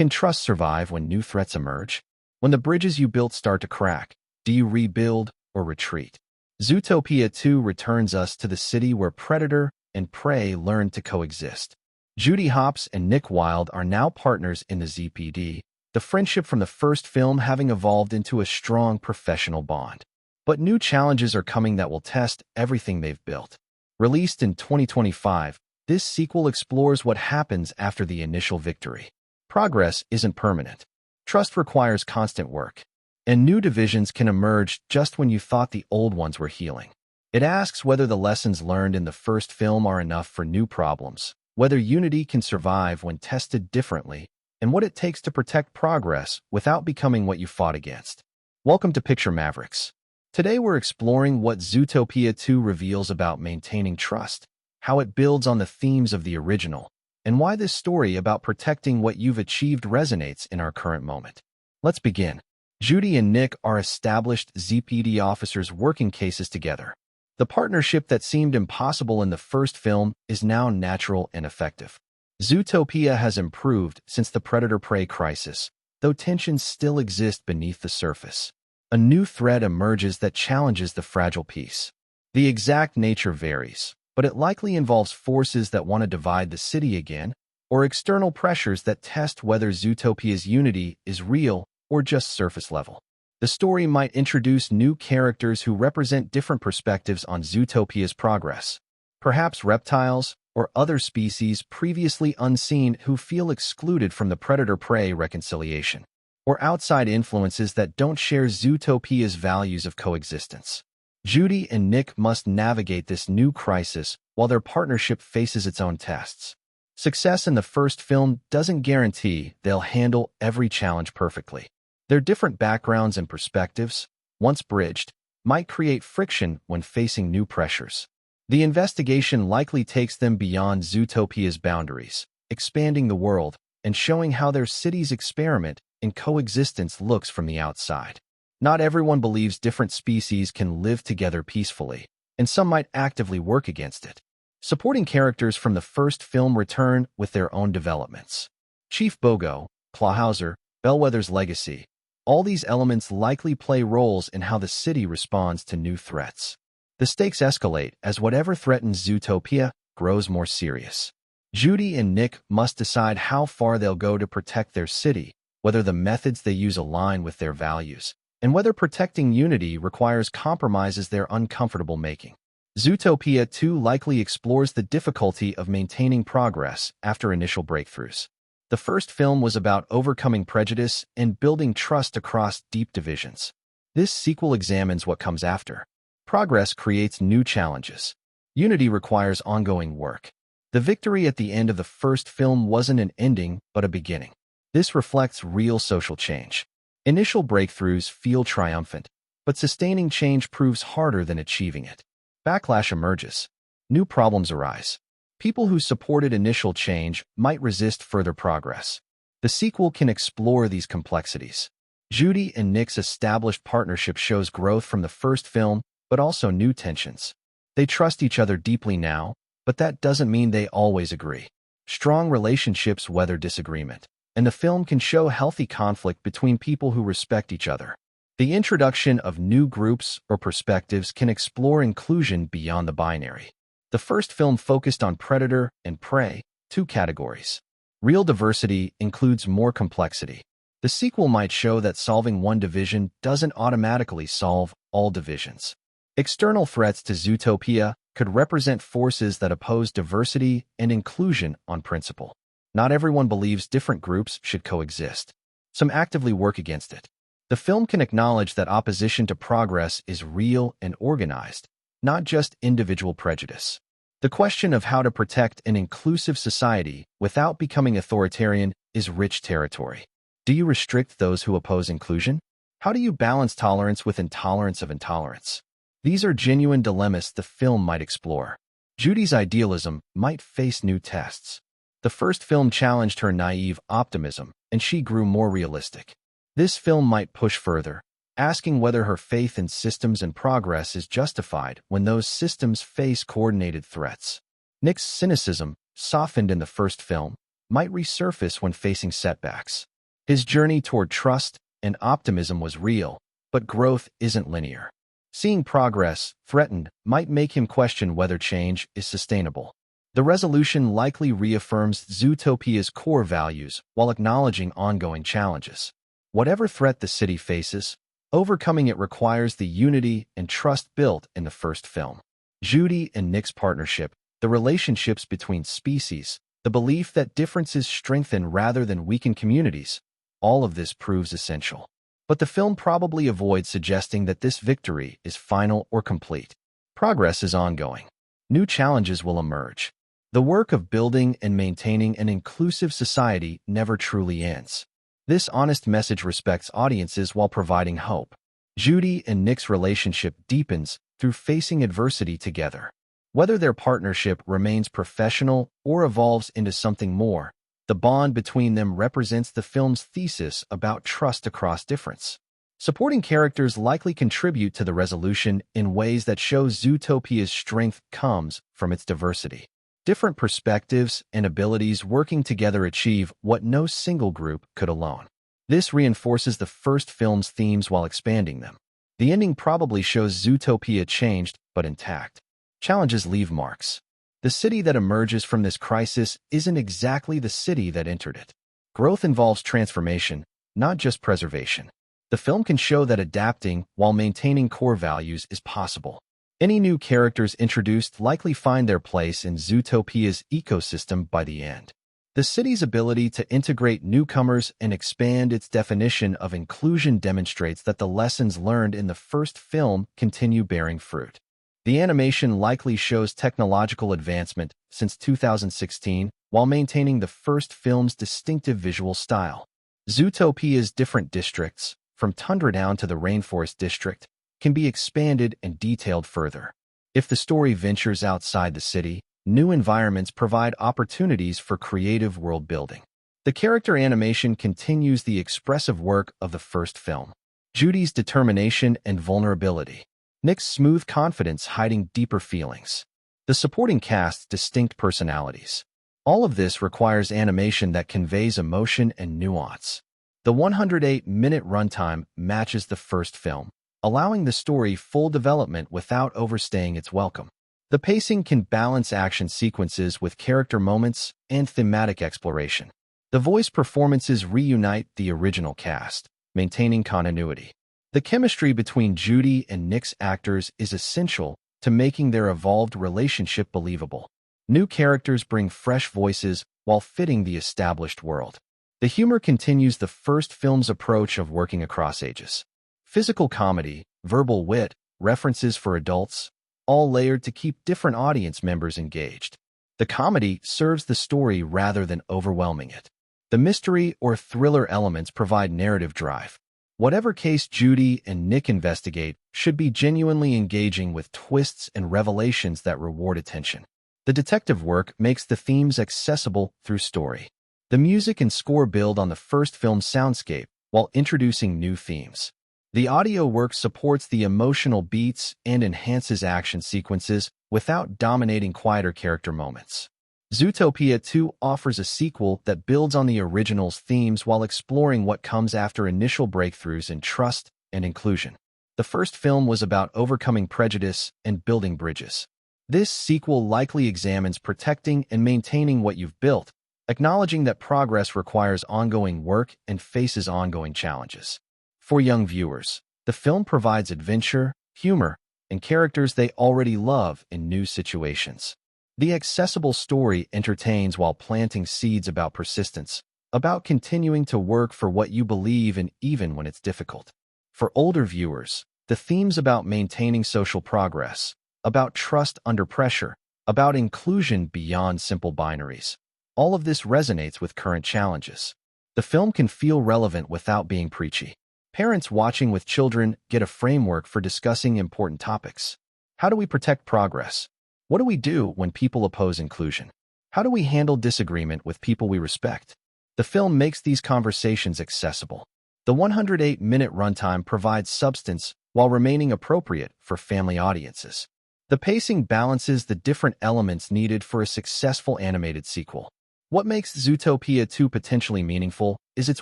Can trust survive when new threats emerge? When the bridges you built start to crack, do you rebuild or retreat? Zootopia 2 returns us to the city where predator and prey learn to coexist. Judy Hopps and Nick Wilde are now partners in the ZPD, the friendship from the first film having evolved into a strong professional bond. But new challenges are coming that will test everything they've built. Released in 2025, this sequel explores what happens after the initial victory. Progress isn't permanent. Trust requires constant work. And new divisions can emerge just when you thought the old ones were healing. It asks whether the lessons learned in the first film are enough for new problems, whether unity can survive when tested differently, and what it takes to protect progress without becoming what you fought against. Welcome to Picture Mavericks. Today we're exploring what Zootopia 2 reveals about maintaining trust, how it builds on the themes of the original, and why this story about protecting what you've achieved resonates in our current moment. Let's begin. Judy and Nick are established ZPD officers working cases together. The partnership that seemed impossible in the first film is now natural and effective. Zootopia has improved since the predator-prey crisis, though tensions still exist beneath the surface. A new threat emerges that challenges the fragile peace. The exact nature varies, but it likely involves forces that want to divide the city again, or external pressures that test whether Zootopia's unity is real or just surface level. The story might introduce new characters who represent different perspectives on Zootopia's progress. Perhaps reptiles or other species previously unseen who feel excluded from the predator-prey reconciliation, or outside influences that don't share Zootopia's values of coexistence. Judy and Nick must navigate this new crisis while their partnership faces its own tests. Success in the first film doesn't guarantee they'll handle every challenge perfectly. Their different backgrounds and perspectives, once bridged, might create friction when facing new pressures. The investigation likely takes them beyond Zootopia's boundaries, expanding the world and showing how their city's experiment in coexistence looks from the outside. Not everyone believes different species can live together peacefully, and some might actively work against it. Supporting characters from the first film return with their own developments. Chief Bogo, Clawhauser, Bellwether's legacy. All these elements likely play roles in how the city responds to new threats. The stakes escalate as whatever threatens Zootopia grows more serious. Judy and Nick must decide how far they'll go to protect their city, whether the methods they use align with their values, and whether protecting unity requires compromises they're uncomfortable making. Zootopia 2 likely explores the difficulty of maintaining progress after initial breakthroughs. The first film was about overcoming prejudice and building trust across deep divisions. This sequel examines what comes after. Progress creates new challenges. Unity requires ongoing work. The victory at the end of the first film wasn't an ending, but a beginning. This reflects real social change. Initial breakthroughs feel triumphant, but sustaining change proves harder than achieving it. Backlash emerges. New problems arise. People who supported initial change might resist further progress. The sequel can explore these complexities. Judy and Nick's established partnership shows growth from the first film, but also new tensions. They trust each other deeply now, but that doesn't mean they always agree. Strong relationships weather disagreement, and the film can show healthy conflict between people who respect each other. The introduction of new groups or perspectives can explore inclusion beyond the binary. The first film focused on predator and prey, two categories. Real diversity includes more complexity. The sequel might show that solving one division doesn't automatically solve all divisions. External threats to Zootopia could represent forces that oppose diversity and inclusion on principle. Not everyone believes different groups should coexist. Some actively work against it. The film can acknowledge that opposition to progress is real and organized, not just individual prejudice. The question of how to protect an inclusive society without becoming authoritarian is rich territory. Do you restrict those who oppose inclusion? How do you balance tolerance with intolerance of intolerance? These are genuine dilemmas the film might explore. Judy's idealism might face new tests. The first film challenged her naive optimism, and she grew more realistic. This film might push further, asking whether her faith in systems and progress is justified when those systems face coordinated threats. Nick's cynicism, softened in the first film, might resurface when facing setbacks. His journey toward trust and optimism was real, but growth isn't linear. Seeing progress threatened might make him question whether change is sustainable. The resolution likely reaffirms Zootopia's core values while acknowledging ongoing challenges. Whatever threat the city faces, overcoming it requires the unity and trust built in the first film. Judy and Nick's partnership, the relationships between species, the belief that differences strengthen rather than weaken communities, all of this proves essential. But the film probably avoids suggesting that this victory is final or complete. Progress is ongoing. New challenges will emerge. The work of building and maintaining an inclusive society never truly ends. This honest message respects audiences while providing hope. Judy and Nick's relationship deepens through facing adversity together. Whether their partnership remains professional or evolves into something more, the bond between them represents the film's thesis about trust across difference. Supporting characters likely contribute to the resolution in ways that show Zootopia's strength comes from its diversity. Different perspectives and abilities working together achieve what no single group could alone. This reinforces the first film's themes while expanding them. The ending probably shows Zootopia changed but intact. Challenges leave marks. The city that emerges from this crisis isn't exactly the city that entered it. Growth involves transformation, not just preservation. The film can show that adapting while maintaining core values is possible. Any new characters introduced likely find their place in Zootopia's ecosystem by the end. The city's ability to integrate newcomers and expand its definition of inclusion demonstrates that the lessons learned in the first film continue bearing fruit. The animation likely shows technological advancement since 2016 while maintaining the first film's distinctive visual style. Zootopia's different districts, from Tundra down to the Rainforest District, can be expanded and detailed further. If the story ventures outside the city, new environments provide opportunities for creative world building. The character animation continues the expressive work of the first film. Judy's determination and vulnerability. Nick's smooth confidence hiding deeper feelings. The supporting cast's distinct personalities. All of this requires animation that conveys emotion and nuance. The 108-minute runtime matches the first film, allowing the story full development without overstaying its welcome. The pacing can balance action sequences with character moments and thematic exploration. The voice performances reunite the original cast, maintaining continuity. The chemistry between Judy and Nick's actors is essential to making their evolved relationship believable. New characters bring fresh voices while fitting the established world. The humor continues the first film's approach of working across ages. Physical comedy, verbal wit, references for adults, all layered to keep different audience members engaged. The comedy serves the story rather than overwhelming it. The mystery or thriller elements provide narrative drive. Whatever case Judy and Nick investigate should be genuinely engaging with twists and revelations that reward attention. The detective work makes the themes accessible through story. The music and score build on the first film's soundscape while introducing new themes. The audio work supports the emotional beats and enhances action sequences without dominating quieter character moments. Zootopia 2 offers a sequel that builds on the original's themes while exploring what comes after initial breakthroughs in trust and inclusion. The first film was about overcoming prejudice and building bridges. This sequel likely examines protecting and maintaining what you've built, acknowledging that progress requires ongoing work and faces ongoing challenges. For young viewers, the film provides adventure, humor, and characters they already love in new situations. The accessible story entertains while planting seeds about persistence, about continuing to work for what you believe in even when it's difficult. For older viewers, the themes about maintaining social progress, about trust under pressure, about inclusion beyond simple binaries. All of this resonates with current challenges. The film can feel relevant without being preachy. Parents watching with children get a framework for discussing important topics. How do we protect progress? What do we do when people oppose inclusion? How do we handle disagreement with people we respect? The film makes these conversations accessible. The 108-minute runtime provides substance while remaining appropriate for family audiences. The pacing balances the different elements needed for a successful animated sequel. What makes Zootopia 2 potentially meaningful is its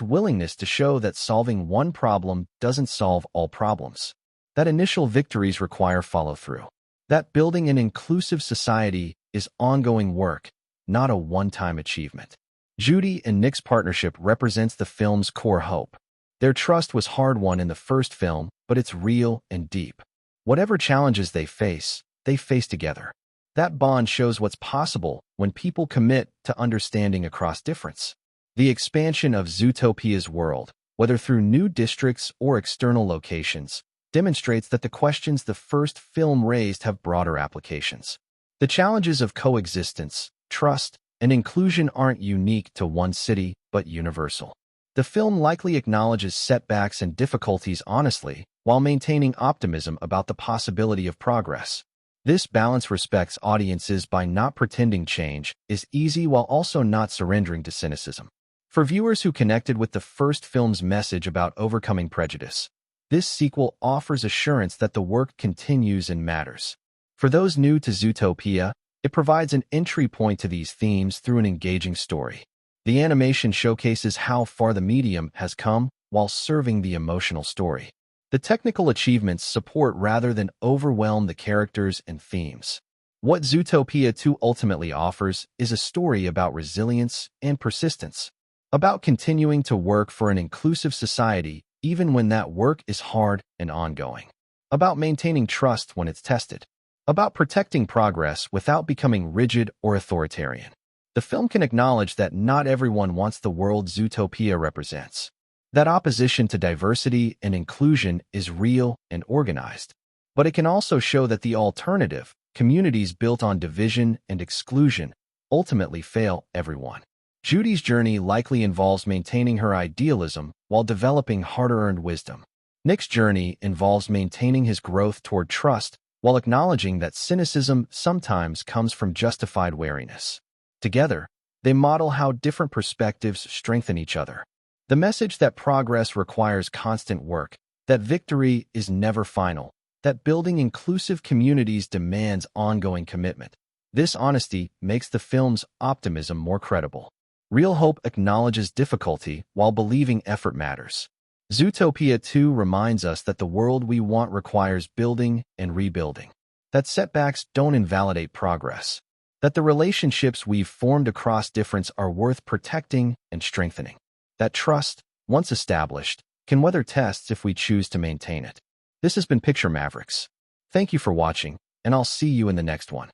willingness to show that solving one problem doesn't solve all problems. That initial victories require follow-through. That building an inclusive society is ongoing work, not a one-time achievement. Judy and Nick's partnership represents the film's core hope. Their trust was hard-won in the first film, but it's real and deep. Whatever challenges they face together. That bond shows what's possible when people commit to understanding across difference. The expansion of Zootopia's world, whether through new districts or external locations, demonstrates that the questions the first film raised have broader applications. The challenges of coexistence, trust, and inclusion aren't unique to one city, but universal. The film likely acknowledges setbacks and difficulties honestly, while maintaining optimism about the possibility of progress. This balance respects audiences by not pretending change is easy while also not surrendering to cynicism. For viewers who connected with the first film's message about overcoming prejudice, this sequel offers assurance that the work continues and matters. For those new to Zootopia, it provides an entry point to these themes through an engaging story. The animation showcases how far the medium has come while serving the emotional story. The technical achievements support rather than overwhelm the characters and themes. What Zootopia 2 ultimately offers is a story about resilience and persistence, about continuing to work for an inclusive society even when that work is hard and ongoing, about maintaining trust when it's tested, about protecting progress without becoming rigid or authoritarian. The film can acknowledge that not everyone wants the world Zootopia represents. That opposition to diversity and inclusion is real and organized. But it can also show that the alternative, communities built on division and exclusion, ultimately fail everyone. Judy's journey likely involves maintaining her idealism while developing hard-earned wisdom. Nick's journey involves maintaining his growth toward trust while acknowledging that cynicism sometimes comes from justified wariness. Together, they model how different perspectives strengthen each other. The message that progress requires constant work, that victory is never final, that building inclusive communities demands ongoing commitment. This honesty makes the film's optimism more credible. Real hope acknowledges difficulty while believing effort matters. Zootopia 2 reminds us that the world we want requires building and rebuilding, that setbacks don't invalidate progress, that the relationships we've formed across difference are worth protecting and strengthening, that trust, once established, can weather tests if we choose to maintain it. This has been Picture Mavericks. Thank you for watching, and I'll see you in the next one.